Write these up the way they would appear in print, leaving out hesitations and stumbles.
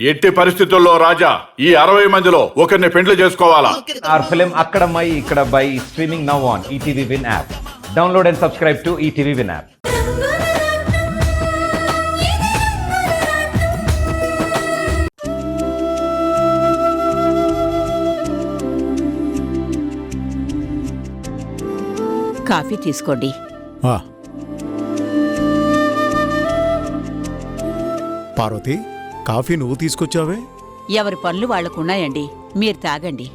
ఎట్టి పరిస్థితుల్లో రాజా ఈ 60 మందిలో ఒకరిని పెండ్లి చేసుకోవాలా? Our film Akkadamai Ikkadabai is streaming now on ETV Win app. Download and subscribe to ETV Win app. Coffee తీసుకోండి. పార్వతి, కాఫీ నువ్వు తీసుకొచ్చావే? ఎవరి పనులు వాళ్లకున్నాయండి, మీరు తాగండి.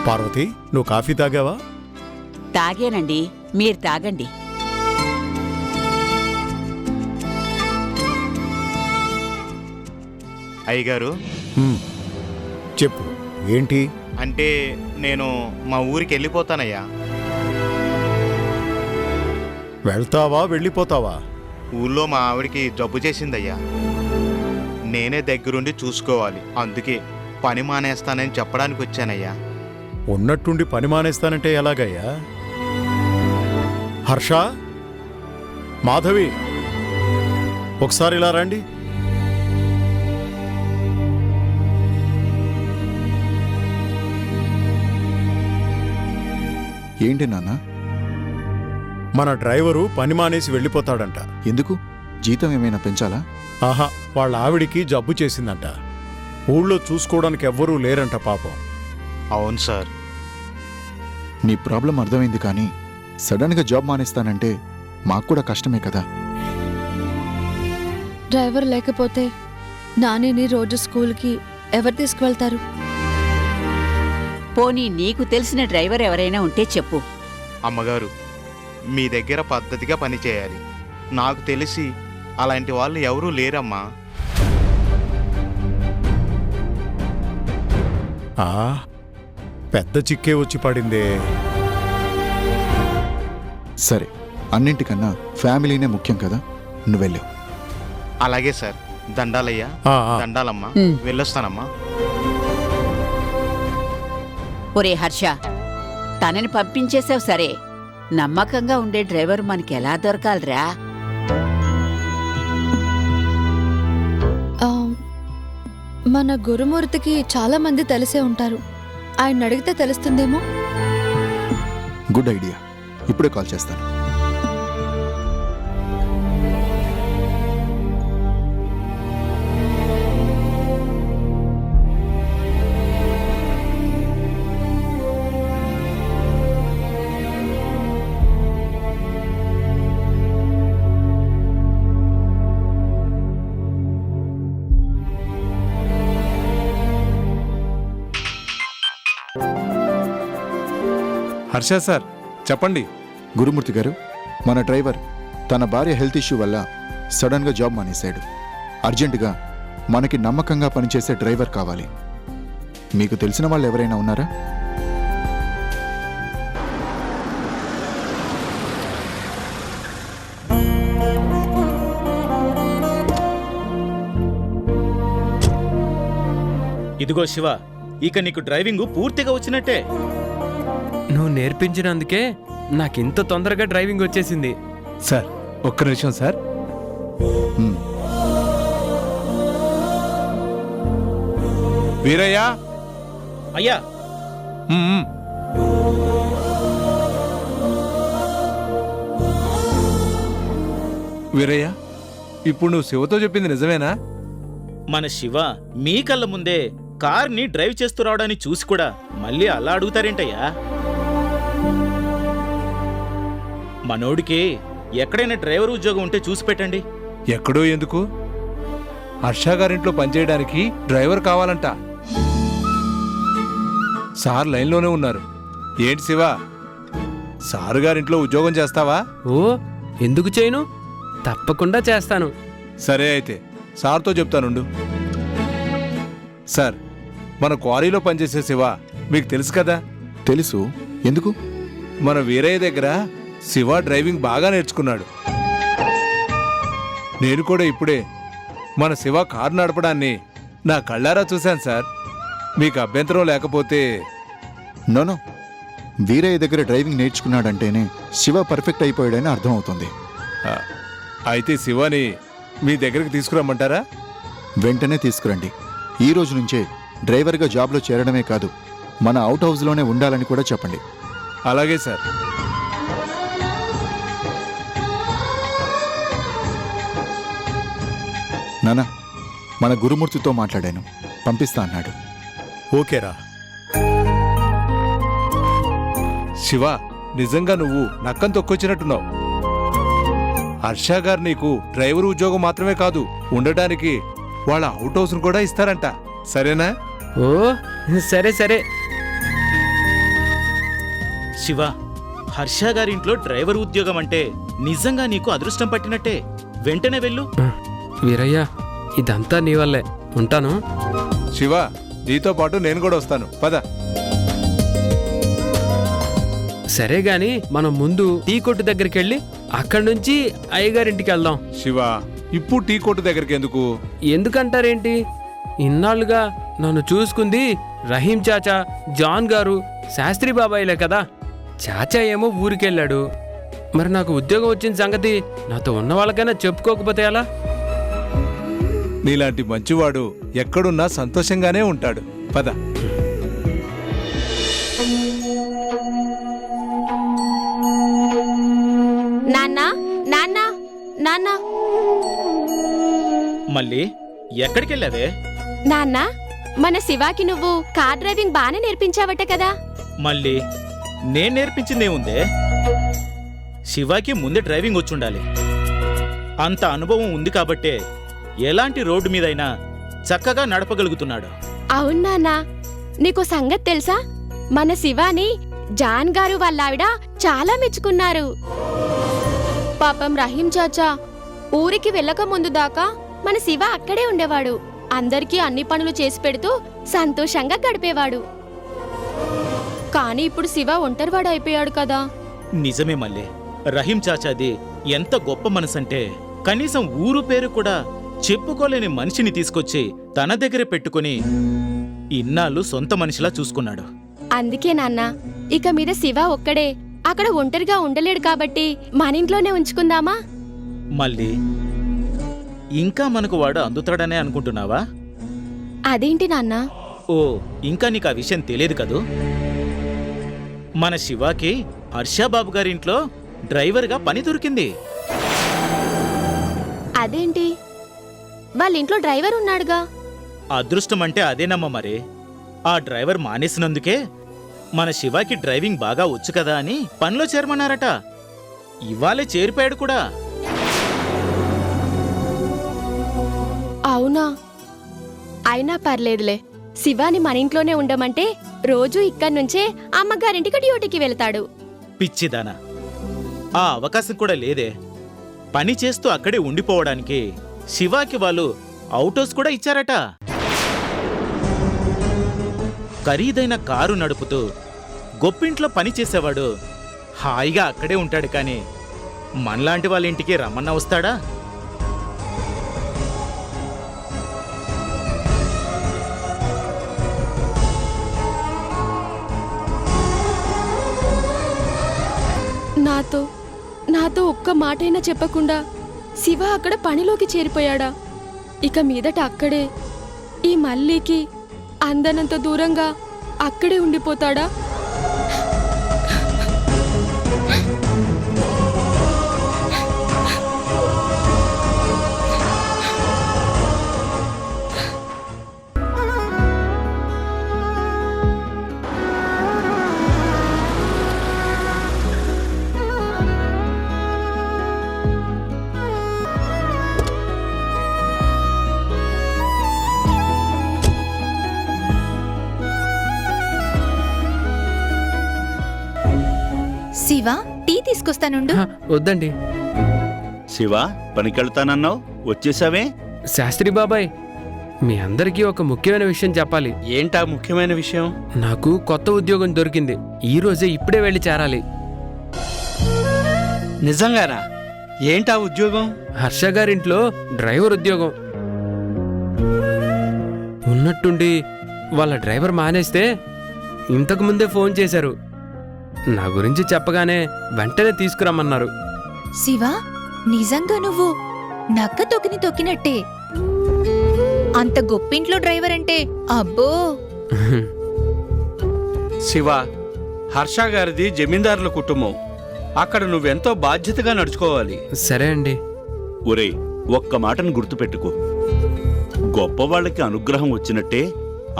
పార్వతి, నువ్వు కాఫీ తాగావా? తాగేనండి, మీరు తాగండి. అయ్యగారు, చెప్పు, ఏంటి? అంటే నేను మా ఊరికి వెళ్ళిపోతానయ్యా. వెళ్తావా వెళ్ళిపోతావా? ఊళ్ళో మా ఆవిడికి జబ్బు చేసిందయ్యా. నేనే దగ్గరుండి చూసుకోవాలి, అందుకే పని మానేస్తానని చెప్పడానికి వచ్చానయ్యా. ఉన్నట్టుండి పని మానేస్తానంటే ఎలాగయ్యా? హర్ష, మాధవి, ఒకసారి ఇలా రండి. ఏంటి నాన్న? మన డ్రైవరు పని మానేసి వెళ్ళిపోతాడంట. ఎందుకు? జీతం ఏమైనా పెంచాలా? ఆహా, వాళ్ళ ఆవిడికి జబ్బు చేసిందంట. ఊళ్ళో చూసుకోవడానికి ఎవ్వరూ లేరంట పాపం. అవును సార్. నీ ప్రాబ్లం అర్థమైంది, కానీ సడన్గా జాబ్ మానేస్తానంటే మాకు కూడా కష్టమే కదా. డ్రైవర్ లేకపోతే నానిని రోజు స్కూల్కి ఎవరు తీసుకువెళ్తారు? పోనీ నీకు తెలిసిన డ్రైవర్ ఎవరైనా ఉంటే చెప్పు. అమ్మగారు, మీ దగ్గర పద్ధతిగా పని చేయాలి. నాకు తెలిసి అలాంటి వాళ్ళు ఎవరూ లేరమ్మా. పెద్ద చిక్కే వచ్చి పడిందే. సరే, అన్నింటికన్నా ఫ్యామిలీనే ముఖ్యం కదా. నువ్వెళ్ళావు. అలాగే సార్. దండాలయ్యా. దండాలమ్మా. వెళ్ళొస్తానమ్మా. ఒరే హర్ష, తనని పంపించేసావు సరే, నమ్మకంగా ఉండే డ్రైవర్ మనకెలా దొరకాలిరా? మన గురుమూర్తికి చాలా మంది తెలిసే ఉంటారు. ఆయన అడిగితే తెలుస్తుందేమో. Good idea. ఇప్పుడే కాల్ చేస్తాను. హర్ష సార్, చెప్పండి. గురుమూర్తి గారు, మన డ్రైవర్ తన భార్య హెల్త్ ఇష్యూ వల్ల సడన్గా జాబ్ మానేశాడు. అర్జెంటుగా మనకి నమ్మకంగా పనిచేసే డ్రైవర్ కావాలి. మీకు తెలిసిన వాళ్ళు ఎవరైనా ఉన్నారా? ఇదిగో శివ, ఇక నీకు డ్రైవింగ్ పూర్తిగా వచ్చినట్టే. నువ్వు నేర్పించినందుకే నాకింత తొందరగా డ్రైవింగ్ వచ్చేసింది. సార్, ఒక్క నిమిషం సార్. వీరయ్య. అయ్యా. వీరయ్య, ఇప్పుడు నువ్వు శివతో చెప్పింది నిజమేనా? మన శివ మీ కళ్ళ ముందే కార్ని డ్రైవ్ చేస్తూ రావడాన్ని చూసి కూడా మళ్ళీ అలా అడుగుతారేంటయ్యా? మనోడికి ఎక్కడైనా డ్రైవర్ ఉద్యోగం ఉంటే చూసి పెట్టండి. ఎక్కడో ఎందుకు? హర్ష గారింట్లో పనిచేయడానికి డ్రైవర్ కావాలంట. సార్ లైన్లోనే ఉన్నారు. ఏంటి శివ, సారు గారింట్లో ఉద్యోగం చేస్తావా? ఓ, ఎందుకు చేయను? తప్పకుండా చేస్తాను. సరే అయితే సార్తో చెప్తానుండు. సార్, మన క్వారీలో పనిచేసే శివ మీకు తెలుసు కదా? తెలుసు. ఎందుకు? మన వీరయ్య దగ్గర శివ డ్రైవింగ్ బాగా నేర్చుకున్నాడు. నేను కూడా ఇప్పుడే మన శివ కారు నడపడాన్ని నా కళ్ళారా చూశాను సార్. మీకు అభ్యంతరం లేకపోతే. నోనో, వీరయ్య దగ్గర డ్రైవింగ్ నేర్చుకున్నాడంటేనే శివ పర్ఫెక్ట్ అయిపోయాడని అర్థం అవుతుంది. ఆ, అయితే శివాని మీ దగ్గరికి తీసుకురమ్మంటారా? వెంటనే తీసుకురండి. ఈ రోజు నుంచే డ్రైవర్గా జాబ్లో చేరడమే కాదు, మన అవుట్ హౌస్లోనే ఉండాలని కూడా చెప్పండి. అలాగే సార్. నానా, మన గురుమూర్తితో మాట్లాడాను, పంపిస్తా అన్నాడు. ఓకేరా. శివ, నిజంగా నువ్వు నక్కం తొక్కొచ్చినట్టున్నావు. హర్ష గారు నీకు డ్రైవర్ ఉద్యోగం మాత్రమే కాదు, ఉండటానికి వాళ్ళ అవుట్ హౌస్ను కూడా ఇస్తారంట. సరేనా? ఓ సరే సరే. శివ, హర్ష గారింట్లో డ్రైవర్ ఉద్యోగం అంటే నిజంగా నీకు అదృష్టం పట్టినట్టే. వెంటనే వెళ్ళు. వీరయ్య, ఇదంతా నీ వల్లే. ఉంటాను. శివ, నీతో పాటు నేను కూడా వస్తాను. పద. సరే గాని మనం ముందు టీ కొట్టు దగ్గరికి వెళ్ళి అక్కడి నుంచి అయ్యగారింటికి వెళ్దాం. శివ, ఇప్పుడు టీ కొట్టు దగ్గరికి ఎందుకు? ఎందుకంటారేంటి? ఇన్నాళ్ళుగా నన్ను చూసుకుంది రహీం చాచా, జాన్ గారు, శాస్త్రి బాబాయిలే కదా. చాచా ఏమో ఊరికెళ్ళాడు. మరి నాకు ఉద్యోగం వచ్చిన సంగతి నాతో ఉన్న వాళ్ళకైనా చెప్పుకోకపోతే ఎలా? నీలాంటి మంచివాడు ఎక్కడున్నా సంతోషంగానే ఉంటాడు. పద. నాన్నా, నాన్నా, నాన్నా, మళ్ళీ ఎక్కడికెళ్ళావే? నాన్న, మన శివాకి నువ్వు కార్ డ్రైవింగ్ బానే నేర్పించావట కదా. మళ్ళీ నేను నేర్పించిందేముందే? శివాకి ముందే డ్రైవింగ్ వచ్చుండాలి. అంత అనుభవం ఉంది కాబట్టే ఎలాంటి రోడ్డు మీదైనా చక్కగా నడపగలుగుతున్నాడు. అవునా? నీకు సంగతి తెలుసా? మన శివాని జాన్ గారు వాళ్ళ ఆవిడ చాలా మెచ్చుకున్నారు. పాపం రహీం చాచా ఊరికి వెళ్ళక ముందు దాకా మన శివ అక్కడే ఉండేవాడు. అందరికీ అన్ని పనులు చేసి పెడుతూ సంతోషంగా గడిపేవాడు. కానీ ఇప్పుడు శివ ఒంటరివాడు అయిపోయాడు కదా. నిజమే మళ్ళీ. రహీం చాచాది ఎంత గొప్ప మనసంటే కనీసం ఊరు పేరు కూడా చెప్పుకోలేని మనిషిని తీసుకొచ్చి తన దగ్గర పెట్టుకుని ఇన్నాళ్ళు సొంత మనిషిలా చూసుకున్నాడు. అందుకే నాన్న, ఇక మీద శివ ఒక్కడే అక్కడ ఒంటరిగా ఉండలేడు కాబట్టి మన ఇంట్లోనే ఉంచుకుందామా? మళ్ళీ ఇంకా మనకు వాడు అందుతాడనే అనుకుంటున్నావా? అదేంటి నాన్న? ఓ, ఇంకా నీకు ఆ విషయం తెలియదు కదూ. మన శివాకి హర్షబాబు గారింట్లో డ్రైవర్గా పని దొరికింది. అదేంటి? వాళ్ళ ఇంట్లో డ్రైవర్ ఉన్నాడుగా. అదృష్టం అంటే అదేనమ్మా. మరి ఆ డ్రైవర్ మానేసినందుకే మన శివాకి డ్రైవింగ్ బాగా వచ్చు కదా అని పనిలో చేరమన్నారట. ఇవాళే చేరిపోయాడు కూడా. అవునా? అయినా పర్లేదులే. శివాని మన ఇంట్లోనే ఉండమంటే రోజూ ఇక్కడి నుంచే అమ్మగారింటికి డ్యూటీకి వెళ్తాడు. పిచ్చిదానా, ఆ అవకాశం కూడా లేదే. పని చేస్తూ అక్కడే ఉండిపోవడానికి శివాకి వాళ్ళు అవుట్ హౌస్ కూడా ఇచ్చారట. ఖరీదైన కారు నడుపుతూ గొప్పింట్లో పని చేసేవాడు హాయిగా అక్కడే ఉంటాడు. కానీ మనలాంటి వాళ్ళ ఇంటికి రమ్మన్నా వస్తాడా? నాతో ఒక్క మాటైనా చెప్పకుండా శివ అక్కడ పనిలోకి చేరిపోయాడా? ఇక మీదట అక్కడే ఈ మల్లీకి అందనంత దూరంగా అక్కడే ఉండిపోతాడా? శివ, టీ తీసుకొస్తానుండు. వద్దండి. శివ, పనికెళ్తానన్నావు, వచ్చేసావే? శాస్త్రి బాబాయ్, మీ అందరికీ ఒక ముఖ్యమైన విషయం చెప్పాలి. ఏంటా ముఖ్యమైన విషయం? నాకు కొత్త ఉద్యోగం దొరికింది. ఈ రోజే ఇప్పుడే వెళ్ళి చేరాలి. నిజంగానా? ఏంటా ఉద్యోగం? హర్ష గారింట్లో డ్రైవర్ ఉద్యోగం. ఉన్నట్టుండి వాళ్ళ డ్రైవర్ మానేస్తే ఇంతకు ముందే ఫోన్ చేశారు. నా గురించి చెప్పగానే వెంటనే తీసుకురమ్మన్నారు. శివ, నిజంగా నువ్వు నక్క తొక్కిని తొక్కినట్టే. అంత గొప్పింట్లో డ్రైవర్ అంటే అబ్బో. శివ, హర్ష గారిది జమీందారుల కుటుంబం. అక్కడ నువ్వెంతో బాధ్యతగా నడుచుకోవాలి. సరే అండి. ఒరే, ఒక్క మాటను గుర్తుపెట్టుకో. గొప్పవాళ్ళకి అనుగ్రహం వచ్చినట్టే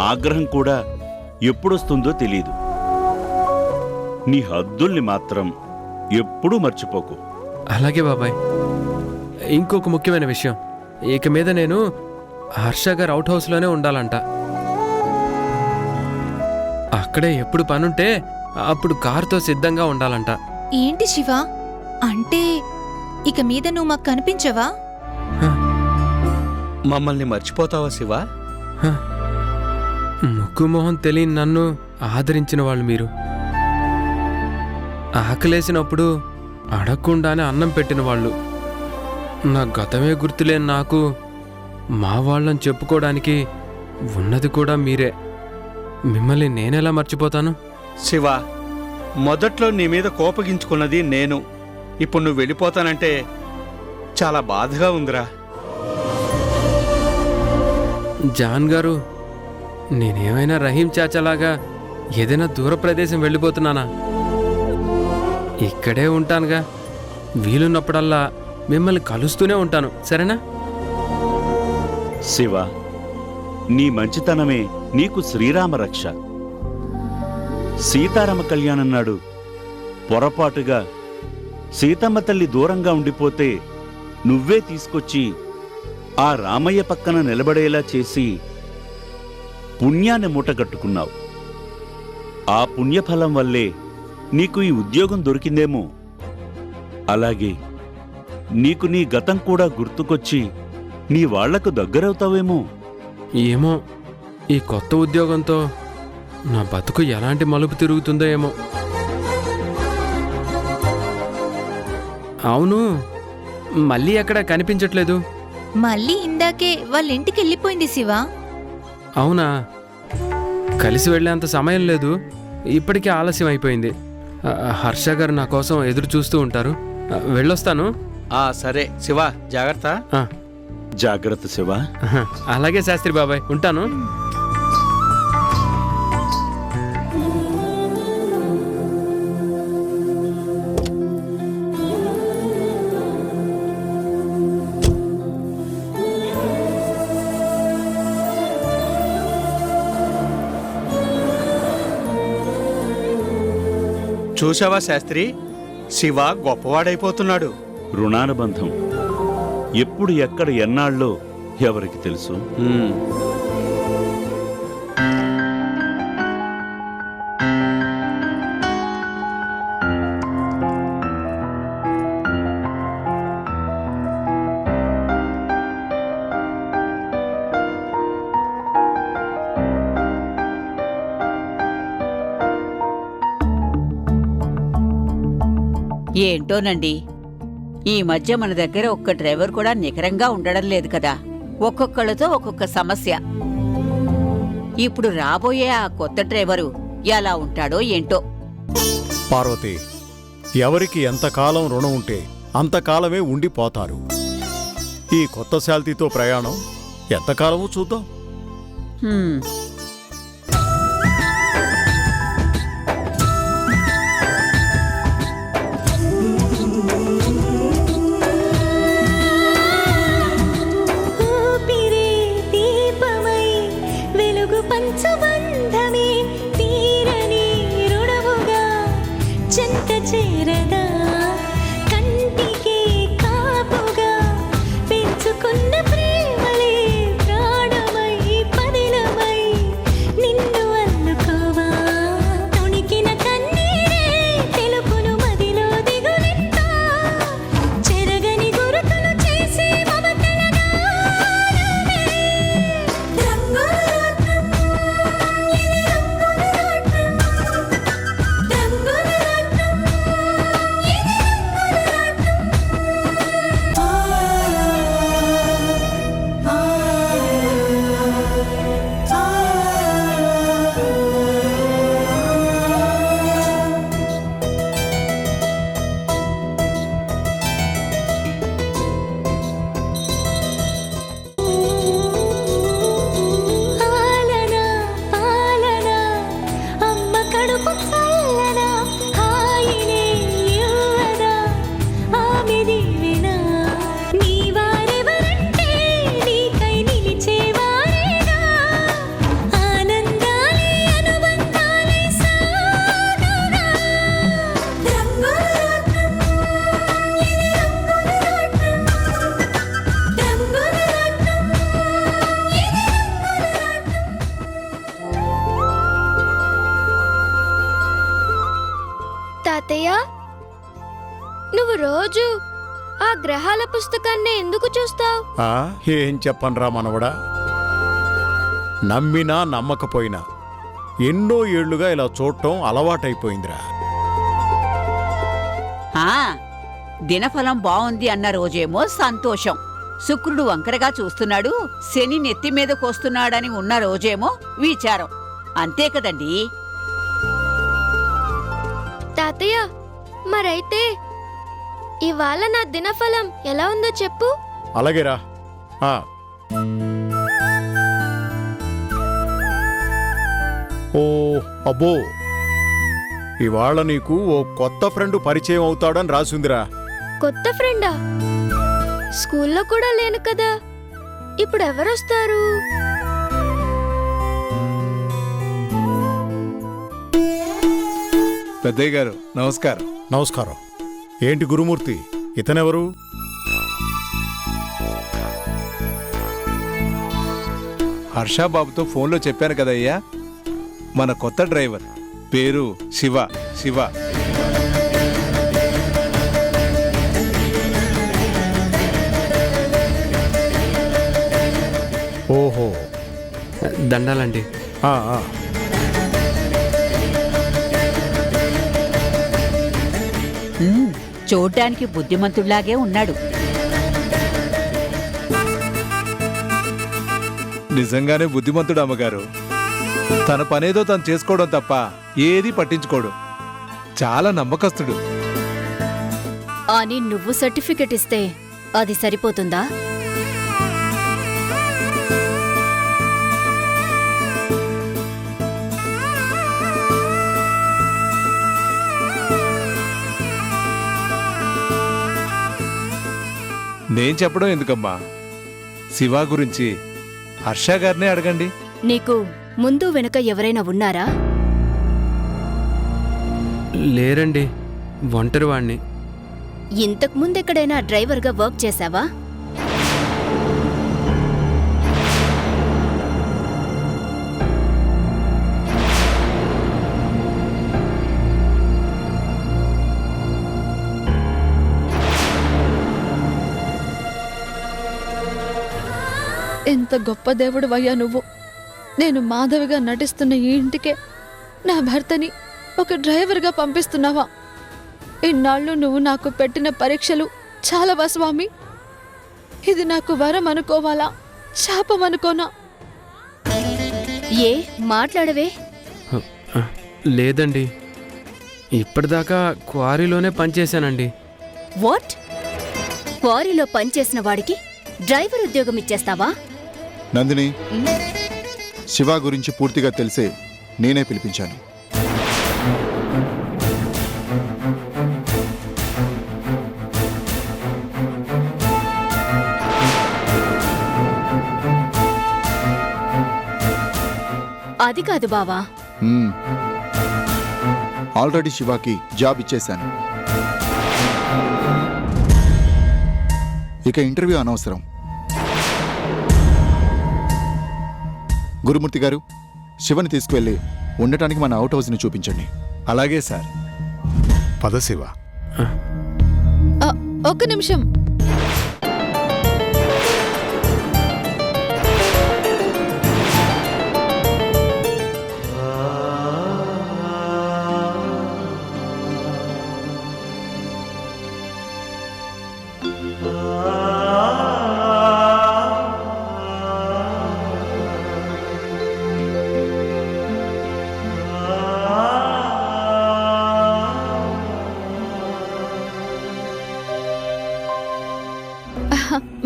ఆగ్రహం కూడా ఎప్పుడొస్తుందో తెలీదు. నీ హద్దుల్ని మాత్రం ఎప్పుడూ మర్చిపోకు. అలాగే బాబాయ్. ఇంకొక ముఖ్యమైన విషయం, ఇక మీద నేను హర్ష గారు అవుట్ హౌస్లోనే ఉండాలంట. అక్కడే ఎప్పుడు పనుంటే అప్పుడు కారుతో సిద్ధంగా ఉండాలంట. ఏంటి శివ, అంటే ఇక మీద నువ్వు మాకు కనిపించవా? మమ్మల్ని మర్చిపోతావా శివ? ముక్కు మొహం తెలియని నన్ను ఆదరించిన వాళ్ళు మీరు. ఆకలేసినప్పుడు అడగకుండానే అన్నం పెట్టిన వాళ్ళు. నా గతమే గుర్తులేని నాకు మా వాళ్ళని చెప్పుకోవడానికి ఉన్నది కూడా మీరే. మిమ్మల్ని నేనెలా మర్చిపోతాను? శివ, మొదట్లో నీ మీద కోపగించుకున్నది నేను. ఇప్పుడు నువ్వు వెళ్ళిపోతానంటే చాలా బాధగా ఉందిరా. జాన్ గారు, నేనేమైనా రహీం చాచాలాగా ఏదైనా దూర ప్రదేశం వెళ్ళిపోతున్నానా? ఇక్కడే ఉంటానుగా. వీలున్నప్పుడల్లా మిమ్మల్ని కలుస్తూనే ఉంటాను, సరేనా? శివ, నీ మంచితనమే నీకు శ్రీరామ రక్ష. సీతారామ కళ్యాణం నాడు పొరపాటుగా సీతమ్మ తల్లి దూరంగా ఉండిపోతే నువ్వే తీసుకొచ్చి ఆ రామయ్య పక్కన నిలబడేలా చేసి పుణ్యాన్ని మూటగట్టుకున్నావు. ఆ పుణ్యఫలం వల్లే నీకు ఈ ఉద్యోగం దొరికిందేమో. అలాగే నీకు నీ గతం కూడా గుర్తుకొచ్చి నీ వాళ్లకు దగ్గరవుతావేమో. ఏమో, ఈ కొత్త ఉద్యోగంతో నా బతుకు ఎలాంటి మలుపు తిరుగుతుందో ఏమో. అవును, మళ్ళీ ఎక్కడ కనిపించట్లేదు. మళ్ళీ ఇందాకే వాళ్ళ ఇంటికి వెళ్ళిపోయింది శివ. అవునా? కలిసి వెళ్ళేంత సమయం లేదు, ఇప్పటికే ఆలస్యం అయిపోయింది. హర్ష గారు నా కోసం ఎదురు చూస్తూ ఉంటారు. వెళ్ళొస్తాను. సరే శివ, జాగ్రత్త. జాగ్రత్త శివ. అలాగే శాస్త్రి బాబాయ్, ఉంటాను. చూశావా శాస్త్రి, శివ గొప్పవాడైపోతున్నాడు. రుణానుబంధం ఎప్పుడు ఎక్కడ ఎన్నాళ్ళో ఎవరికి తెలుసు. ఏంటోనండి, ఈ మధ్య మన దగ్గర ఒక్క డ్రైవర్ కూడా నికరంగా ఉండడం లేదు కదా. ఒక్కొక్కళ్ళతో ఒక్కొక్క సమస్య. ఇప్పుడు రాబోయే ఆ కొత్త డ్రైవరు ఎలా ఉంటాడో ఏంటో. పార్వతి, ఎవరికి ఎంతకాలం రుణం ఉంటే అంతకాలమే ఉండిపోతారు. ఈ కొత్త శాల్తీతో ప్రయాణం ఎంతకాలమో చూద్దాం. హ్మ్. పంచబంధమే తీరని రుణముగా చెంత చేరదా, కంటికి కాపుగా పెంచుకున్న ప్రేమలే ప్రాణమై పదిలమై నువ్వు రోజు ఆ గ్రహాల పుస్తకాన్ని ఎందుకు చూస్తావు? ఏం చెప్పనరా మనవడా, నమ్మినా నమ్మకపోయినా ఎన్నో ఏళ్లుగా ఇలా చూడటం అలవాటైపోయిందిరా. ఆ దినఫలం బావుంది అన్న రోజేమో సంతోషం, శుక్రుడు వంకరగా చూస్తున్నాడు, శని నెత్తి మీదకొస్తున్నాడని ఉన్న రోజేమో విచారం. అంతే కదండి. తాతయ్య, మరైతే ఇవాళ నా దినఫలం ఎలా ఉందో చెప్పు. అలాగేరా. ఓ అబ్బో, ఇవాళ నీకు ఓ కొత్త ఫ్రెండ్ పరిచయం అవుతాడని రాసుందిరా. కొత్త ఫ్రెండా? స్కూల్లో కూడా లేను కదా, ఇప్పుడు ఎవరొస్తారు? పెద్దయ్య గారు నమస్కారం. నమస్కారం. ఏంటి గురుమూర్తి, ఇతనెవరు? హర్షాబాబుతో ఫోన్లో చెప్పాను కదయ్యా, మన కొత్త డ్రైవర్. పేరు శివ. శివ. ఓహో, దండాలండి. చూడ్డానికి బుద్ధిమంతుడిలాగే ఉన్నాడు. నిజంగానే బుద్ధిమంతుడు అమ్మగారు. తన పనేదో తను చేసుకోవడం తప్ప ఏదీ పట్టించుకోడు. చాలా నమ్మకస్తుడు. అని నువ్వు సర్టిఫికెట్ ఇస్తే అది సరిపోతుందా? నేను చెప్పడం ఎందుకమ్మా, శివ గురించి హర్ష గారినే అడగండి. నీకు ముందు వెనుక ఎవరైనా ఉన్నారా? లేరండి, ఒంటరి వాణ్ణి. ఇంతకు ముందెక్కడైనా డ్రైవర్గా వర్క్ చేశావా? ఎంత గొప్ప దేవుడివయ్యా నువ్వు. నేను మాధవిగా నటిస్తున్న ఈ ఇంటికే నా భర్తని ఒక డ్రైవర్గా పంపిస్తున్నావా? ఇన్నాళ్ళు నువ్వు నాకు పెట్టిన పరీక్షలు చాలావా స్వామి? ఇది నాకు వరం అనుకోవాలా, శాపం అనుకోనా? ఏ మాట్లాడవే? లేదండి, ఇప్పటిదాకా క్వారీలోనే పనిచేశానండి. వాట్? క్వారీలో పనిచేసిన వాడికి డ్రైవర్ ఉద్యోగం ఇచ్చేస్తావా? నందిని, శివ గురించి పూర్తిగా తెలిసే నేనే పిలిపించాను. అది కాదు బావా. ఆల్రెడీ శివాకి జాబ్ ఇచ్చేశాను. ఇక ఇంటర్వ్యూ అనవసరం. గురుమూర్తి గారు, శివని తీసుకువెళ్ళి ఉండటానికి మన అవుట్ హౌస్ని చూపించండి. అలాగే సార్. పద శివ. ఒక్క నిమిషం.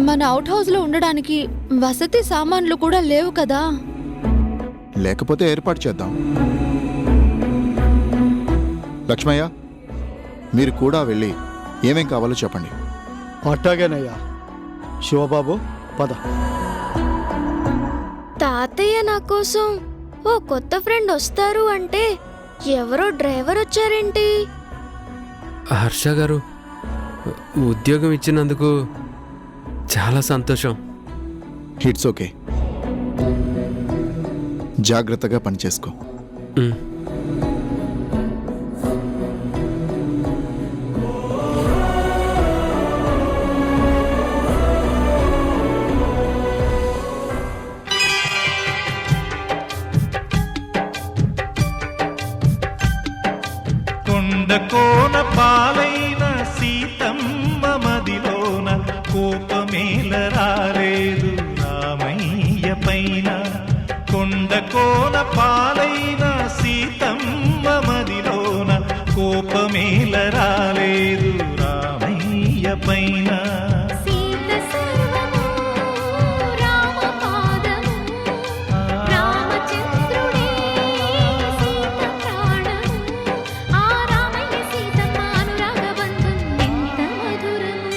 మన అవుట్ హౌస్ లో ఉండడానికి వసతి సామాన్లు కూడా లేవు కదా? లేకపోతే ఏర్పాటు చేద్దాం. లక్ష్మయ్య, మీరు కూడా వెళ్ళి ఏమేం కావాలో చెప్పండి. అట్టాగేనయ్యా. శివబాబు పద. తాతయ్య నా కోసం ఓ కొత్త ఫ్రెండ్ వస్తారు అంటే ఎవరో డ్రైవర్ వచ్చారేంటి? హర్ష గారు, ఉద్యోగం ఇచ్చినందుకు చాలా సంతోషం. It's okay. జాగ్రత్తగా పనిచేసుకో. పైన సీత సర్వము రామ పాదము రామచంద్రుడే సీత ప్రాణము ఆ రామయ్య సీతమ్మ అనురాగ బంధం ఎంత మధురము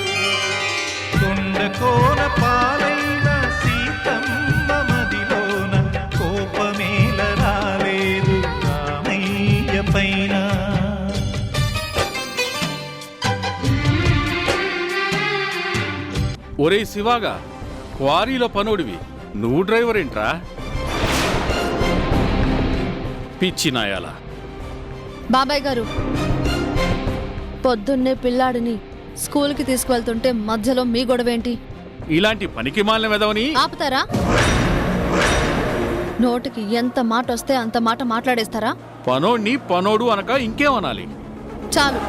కొండకోన పాలైన సీతమ్మ మదిలోన కోపమేల రాలేదు రామయ్య పైన. ఒరే శివాగా, క్వారీలో పనోడివి, నువ్వు డ్రైవర్ ఏంట్రా? పిచ్చి నాయాల. బాబాయ్ గారు, పొద్దున్నే పిల్లాడిని స్కూల్కి తీసుకువెళ్తుంటే మధ్యలో మీ గొడవేంటి? ఇలాంటి పనికి మాలిన వెదవని ఆపుతారా? నోటికి ఎంత మాట వస్తే అంత మాట మాట్లాడేస్తారా? పనోడిని పనోడు అనక ఇంకేమనాలి? చాలు.